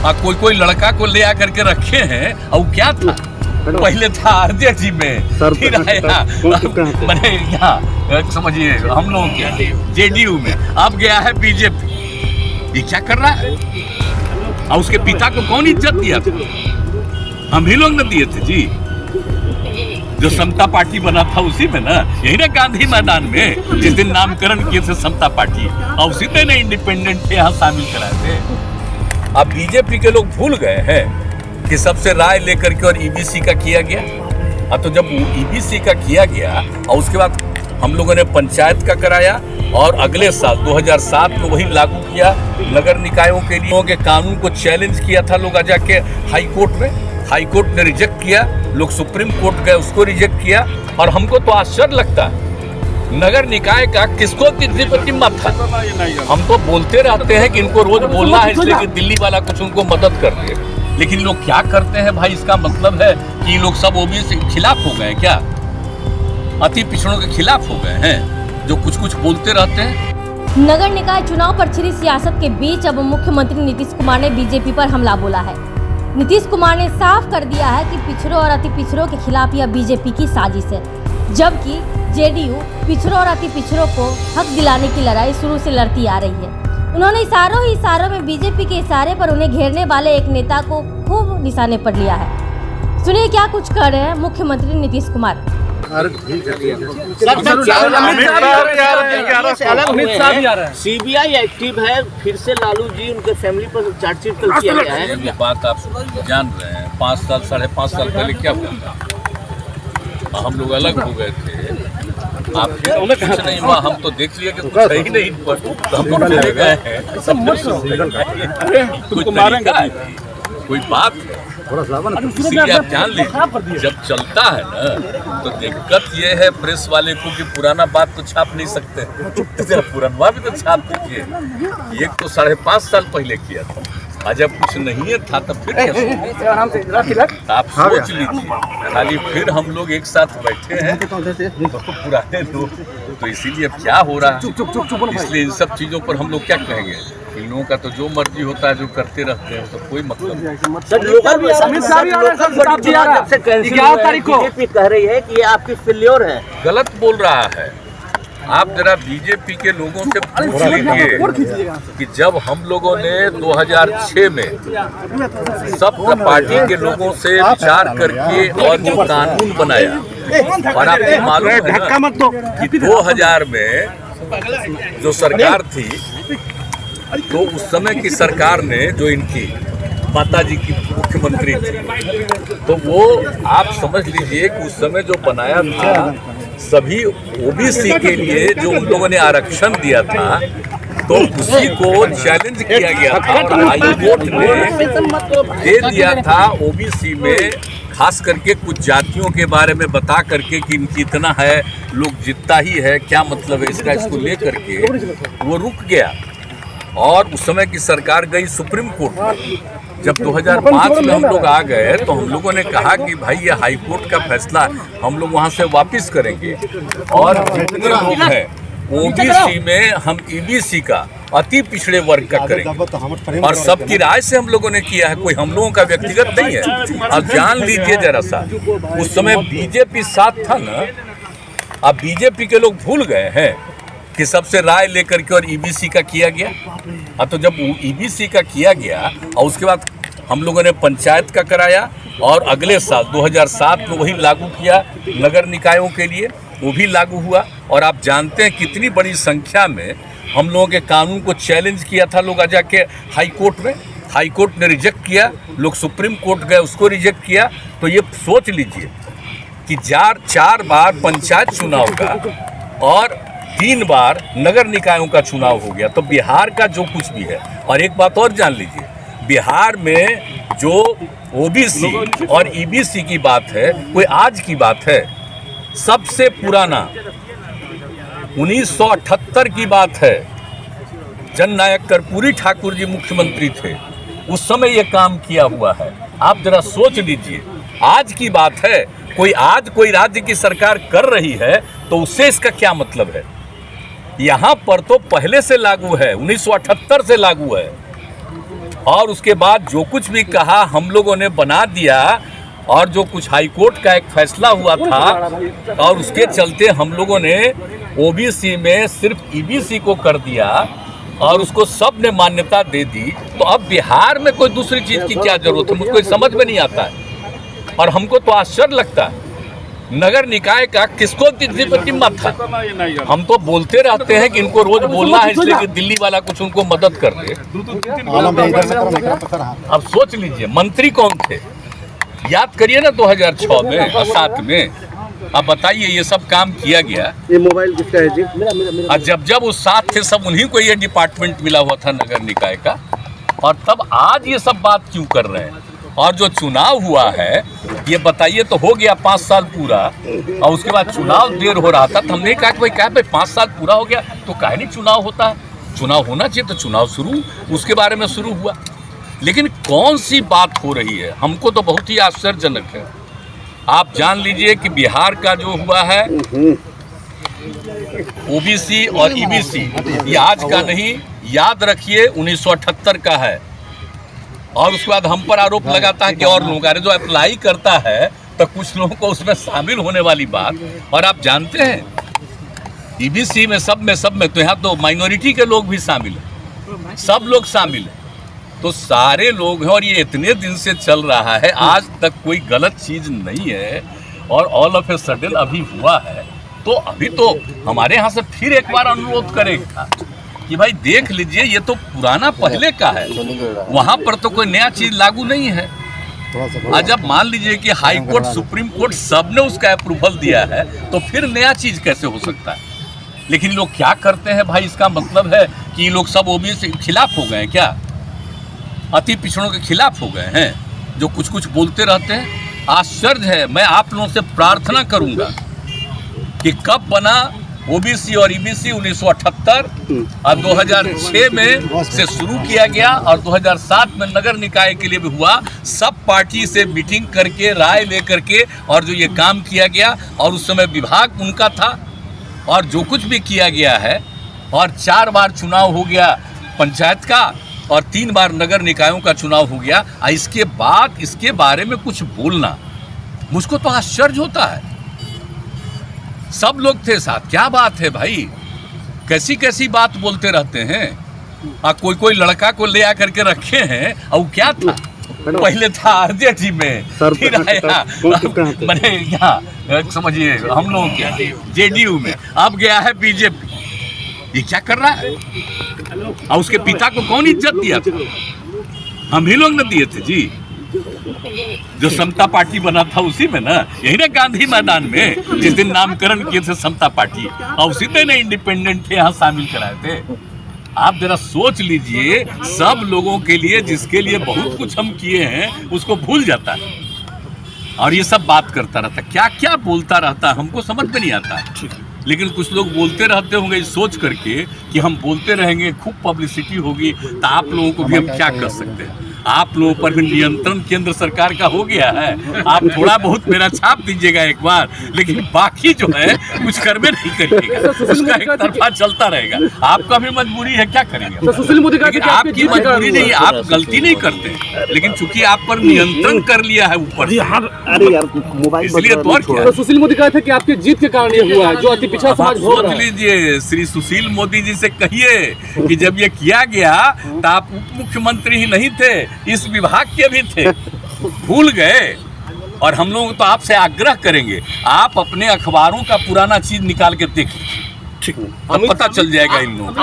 कोई कोई लड़का को ले आकर के रखे हैं। और क्या था, पहले था आरजेडी में, फिर आया मैंने यहाँ समझिए हम लोग क्या जेडीयू में, अब गया है बीजेपी। ये क्या कर रहा है? और उसके पिता को कौन इज्जत दिया था? हम ही लोग न दिए थे जी। जो समता पार्टी बना था उसी में ना, यही ना गांधी मैदान में जिस दिन नामकरण किए थे समता पार्टी, और उसी में ना इंडिपेंडेंट थे यहाँ शामिल कराए थे। अब बीजेपी के लोग भूल गए हैं कि सबसे राय लेकर के और ईबीसी का किया गया। अब तो जब ईबीसी का किया गया और उसके बाद हम लोगों ने पंचायत का कराया और अगले साल 2007 में वही लागू किया नगर निकायों के लिए। के कानून को चैलेंज किया था लोग जाके हाई कोर्ट में, हाई कोर्ट ने रिजेक्ट किया, लोग सुप्रीम कोर्ट गए उसको रिजेक्ट किया। और हमको तो आश्चर्य लगता है नगर निकाय का किसको कितनी प्रतिमत था। हम तो बोलते रहते हैं कि इनको रोज बोलना है इसलिए कि दिल्ली वाला कुछ उनको मदद कर दे, लेकिन लोग क्या करते हैं भाई? इसका मतलब है कि लोग सब ओबीसी के खिलाफ हो गए क्या? अति पिछड़ों के खिलाफ हो गए हैं जो कुछ कुछ बोलते रहते हैं। नगर निकाय चुनाव पर छिड़ी सियासत के बीच अब मुख्यमंत्री नीतीश कुमार ने बीजेपी पर हमला बोला है। नीतीश कुमार ने साफ कर दिया है कि पिछड़ों और अति पिछड़ों के खिलाफ यह बीजेपी की साजिश है, जबकि जेडीयू पिछड़ों और अति पिछड़ों को हक दिलाने की लड़ाई शुरू से लड़ती आ रही है। उन्होंने इशारों में बीजेपी के इशारे पर उन्हें घेरने वाले एक नेता को खूब निशाने पर लिया है। सुनिए क्या कुछ कर रहे हैं मुख्यमंत्री नीतीश कुमार। सीबीआई एक्टिव है, फिर से लालू जी उनके फैमिली पर चार्जशीट कल किया गया है। ये बात आप जान रहे हैं, 5 साल 5.5 साल पहले क्या हुआ था? हम लोग अलग हो गए थे, आप कुछ नहीं हुआ, हम तो देख लिया कि कुछ है ही नहीं, तो हम लोग चले गए हैं। सब कुछ तरीका है, कोई बात है, इसीलिए आप जान लीजिए जब चलता है ना तो दिक्कत ये है प्रेस वाले को कि पुराना बात तो छाप नहीं सकते, पुराना भी तो छाप दीजिए। एक तो 5.5 साल पहले किया था, आज जब कुछ नहीं था तब फिर आप सोच लीजिए। खाली फिर हम लोग एक साथ बैठे हैं पुराने लोग, तो इसीलिए क्या हो रहा है, इसलिए इन सब चीजों पर हम लोग क्या कहेंगे? इन लोगों का तो जो मर्जी होता है, जो करते रहते हैं, तो कोई मतलब बीजेपी कह रही है कि ये आपकी फेल्योर है। गलत बोल रहा है। आप जरा बीजेपी के लोगों से पूछ लीजिए कि जब हम लोगों ने 2006 में सब पार्टी के लोगों से विचार करके और जो कानून बनाया, और आपको मालूम है ना कि 2000 में जो सरकार थी, तो उस समय की सरकार ने जो इनकी माताजी की मुख्यमंत्री थी, तो वो आप समझ लीजिए कि उस समय जो बनाया था सभी ओबीसी के लिए जो उन लोगों ने आरक्षण दिया था, तो उसी को चैलेंज किया गया था और हाई कोर्ट ने दे दिया था ओबीसी में, खास करके कुछ जातियों के बारे में बता करके कि इनकी इतना है, लोग जितना ही है, क्या मतलब है इसका, इसको ले करके वो रुक गया। और उस समय की सरकार गई सुप्रीम कोर्ट में। जब 2005 में हम लोग आ गए तो हम लोगों ने कहा कि भाई ये हाई कोर्ट का फैसला हम लोग वहाँ से वापस करेंगे, और जितने लोग हैं ओबीसी में हम ईबीसी का अति पिछड़े वर्ग का करेंगे, और सबकी राय से हम लोगों ने किया है, कोई हम लोगों का व्यक्तिगत नहीं है। अब जान लीजिए जरा सा, उस समय बीजेपी साथ था ना। अब बीजेपी के लोग भूल गए हैं कि सबसे राय लेकर के और ईबीसी का किया गया। अब तो जब ईबीसी का किया गया और उसके बाद हम लोगों ने पंचायत का कराया और अगले साल 2007 में वही लागू किया नगर निकायों के लिए, वो भी लागू हुआ। और आप जानते हैं कितनी बड़ी संख्या में हम लोगों के कानून को चैलेंज किया था लोग जाके हाई कोर्ट में, हाई कोर्ट ने रिजेक्ट किया, लोग सुप्रीम कोर्ट गए उसको रिजेक्ट किया। तो ये सोच लीजिए कि 4 बार पंचायत चुनाव का और 3 बार नगर निकायों का चुनाव हो गया। तो बिहार का जो कुछ भी है, और एक बात और जान लीजिए, बिहार में जो ओबीसी और ईबीसी की बात है, कोई आज की बात है, सबसे पुराना 1978 की बात है। जननायक कर्पूरी ठाकुर जी मुख्यमंत्री थे, उस समय ये काम किया हुआ है। आप जरा सोच लीजिए, आज की बात है, कोई राज्य की सरकार कर रही है तो उससे इसका क्या मतलब है? यहाँ पर तो पहले से लागू है, 1978 से लागू है। और उसके बाद जो कुछ भी कहा हम लोगों ने बना दिया, और जो कुछ हाईकोर्ट का एक फैसला हुआ था और उसके चलते हम लोगों ने ओबीसी में सिर्फ ईबीसी को कर दिया और उसको सब ने मान्यता दे दी। तो अब बिहार में कोई दूसरी चीज की क्या जरूरत है, मुझको समझ में नहीं आता है। और हमको तो आश्चर्य लगता है, नगर निकाय का किसको जिम्मत था। हम तो बोलते रहते हैं कि इनको रोज बोलना है इसलिए कि दिल्ली वाला कुछ उनको मदद कर दे। अब सोच लीजिए मंत्री कौन थे, याद करिए ना 2006 में और 7 में। अब बताइए ये सब काम किया गया। ये मोबाइल किसका है जी? और जब वो साथ थे सब उन्हीं को ये डिपार्टमेंट मिला हुआ था नगर निकाय का, और तब आज ये सब बात क्यों कर रहे हैं। और जो चुनाव हुआ है ये बताइए, तो हो गया 5 साल पूरा और उसके बाद चुनाव देर हो रहा था, तो हमने कहा कि भाई क्या भाई 5 साल पूरा हो गया तो काहे नहीं चुनाव होता है, चुनाव होना चाहिए। तो चुनाव शुरू उसके बारे में शुरू हुआ, लेकिन कौन सी बात हो रही है हमको तो बहुत ही आश्चर्यजनक है। आप जान लीजिए कि बिहार का जो हुआ है ओबीसी और ईबीसी, ये आज का नहीं, याद रखिए 1978 का है। और उसके बाद हम पर आरोप लगाता है कि और लोग जो अप्लाई करता है तो कुछ लोगों को उसमें शामिल होने वाली बात। और आप जानते हैं ईबीसी में सब में तो यहाँ तो माइनॉरिटी के लोग भी शामिल हैं, सब लोग शामिल हैं, तो सारे लोग हैं। और ये इतने दिन से चल रहा है, आज तक कोई गलत चीज़ नहीं है। और ऑल ऑफ ए सडन अभी हुआ है, तो अभी तो हमारे यहाँ से फिर एक बार अनुरोध करेगा कि भाई देख लीजिए ये तो पुराना पहले का है, वहाँ पर तो कोई नया चीज़ लागू नहीं है। आज जब मान लीजिए कि हाई कोर्ट सुप्रीम कोर्ट सब ने उसका अप्रूवल दिया है, तो फिर नया चीज़ कैसे हो सकता है। लेकिन लोग क्या करते हैं भाई, इसका मतलब है कि ये लोग सब ओबीसी के खिलाफ हो गए हैं क्या, अति पिछड़ों के खिलाफ हो गए हैं, जो कुछ कुछ बोलते रहते हैं। आश्चर्य है। मैं आप लोगों से प्रार्थना करूंगा कि कब बना ओबीसी और ईबीसी 1978 और 2006 में से शुरू किया गया और 2007 में नगर निकाय के लिए भी हुआ। सब पार्टी से मीटिंग करके राय लेकर के और जो ये काम किया गया, और उस समय विभाग उनका था, और जो कुछ भी किया गया है, और 4 बार चुनाव हो गया पंचायत का और 3 बार नगर निकायों का चुनाव हो गया। इसके बाद इसके बारे में कुछ बोलना मुझको तो आश्चर्य होता है। सब लोग थे साथ, क्या बात है भाई, कैसी कैसी बात बोलते रहते हैं। कोई लड़का को ले आकर के रखे हैं, और क्या था, पहले था आरजेडी में, फिर आया मैंने यहाँ समझिए हम लोगों के जेडीयू में, अब गया है बीजेपी। ये क्या कर रहा है। और उसके पिता को कौन इज्जत दिया था, हम ही लोग न दिए थे जी। जो समता पार्टी बना था उसी में ना, यही ना गांधी मैदान में जिस दिन नामकरण किए थे समता पार्टी, और उसी में ना इंडिपेंडेंट थे यहाँ शामिल कराए थे। आप जरा सोच लीजिए, सब लोगों के लिए जिसके लिए बहुत कुछ हम किए हैं उसको भूल जाता है और ये सब बात करता रहता, क्या क्या बोलता रहता है, हमको समझ में नहीं आता। लेकिन कुछ लोग बोलते रहते होंगे इस सोच करके कि हम बोलते रहेंगे, खूब पब्लिसिटी होगी, तो आप लोगों को भी हम क्या कर सकते हैं। आप लोगों पर भी नियंत्रण केंद्र सरकार का हो गया है, आप थोड़ा बहुत मेरा छाप दीजिएगा एक बार, लेकिन बाकी जो है कुछ करवे नहीं करिएगा, उसका एक तरफा चलता रहेगा। आपका भी मजबूरी है, क्या करेंगे। सुशील मोदी लेकिन आपकी मजबूरी नहीं, आप गलती नहीं करते, लेकिन चूंकि आप पर नियंत्रण कर लिया है ऊपर, इसलिए तो और क्या। सुशील मोदी कहते हैं कि आपकी जीत के कारण ये हुआ है, जो अति पिछड़ा समाज हो रहा है। सोच लीजिए, श्री सुशील मोदी जी से कहिए कि जब ये किया गया तो आप उप मुख्यमंत्री ही नहीं थे, इस विभाग के भी थे, भूल गए। और हम लोग तो आपसे आग्रह करेंगे, आप अपने अखबारों का पुराना चीज निकाल के देखिए, अब पता चल जाएगा इन लोगों को।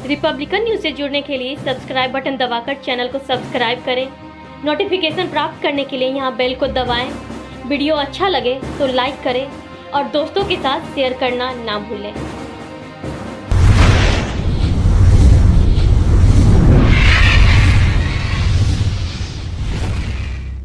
रिपब्लिकन न्यूज से जुड़ने के लिए सब्सक्राइब बटन दबाकर चैनल को सब्सक्राइब करें। नोटिफिकेशन प्राप्त करने के लिए यहाँ बेल को दबाएं। वीडियो अच्छा लगे तो लाइक करें और दोस्तों के साथ शेयर करना ना भूलें।